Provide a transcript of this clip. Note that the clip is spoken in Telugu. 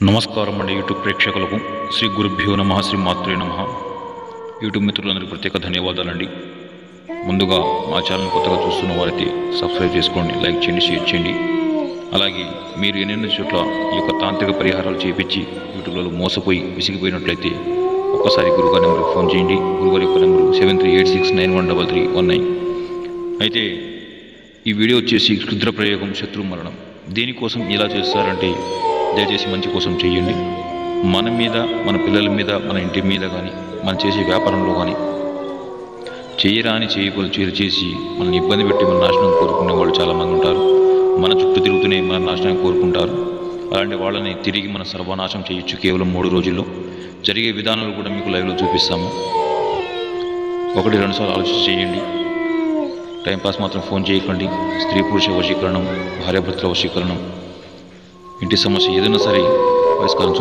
నమస్కారం అండి యూట్యూబ్ ప్రేక్షకులకు శ్రీ గురుభ్యో నమః శ్రీ మాత్రే నమః. యూట్యూబ్ మిత్రులందరికీ ప్రత్యేక ధన్యవాదాలండి. ముందుగా మా ఛానల్ కొత్తగా చూస్తున్న వారైతే సబ్స్క్రైబ్ చేసుకోండి, లైక్ చేయండి, షేర్ చేయండి. అలాగే మీరు ఎన్నెన్నో చోట్ల ఈ యొక్క తాంత్రిక పరిహారాలు చేపించి యూట్యూబ్లో మోసపోయి విసిగిపోయినట్లయితే ఒక్కసారి గురుగారి నెంబర్కి ఫోన్ చేయండి. గురుగారి యొక్క నెంబరు 7386913319. అయితే ఈ వీడియో వచ్చేసి క్షుద్ర ప్రయోగం శత్రు మరణం. దేనికోసం ఇలా చేస్తారంటే దయచేసి మంచి కోసం చేయండి. మన మీద, మన పిల్లల మీద, మన ఇంటి మీద కానీ, మనం చేసే వ్యాపారంలో కానీ చేయరాని చేసి మనల్ని ఇబ్బంది పెట్టి మన నాశనం కోరుకునే వాళ్ళు చాలామంది ఉంటారు. మన చుట్టూ తిరుగుతూనే మన నాశనం కోరుకుంటారు. అలాంటి వాళ్ళని తిరిగి మన సర్వనాశం చేయొచ్చు కేవలం 3 రోజుల్లో. జరిగే విధానాలు కూడా మీకు లైవ్లో చూపిస్తాము. 1-2 సార్లు ఆలోచించి చేయండి. టైంపాస్ మాత్రం ఫోన్ చేయకండి. స్త్రీ పురుష వశీకరణం, భార్యాభర్తల వశీకరణం, ఇంటి సమస్య ఏదైనా సరే పరిష్కారం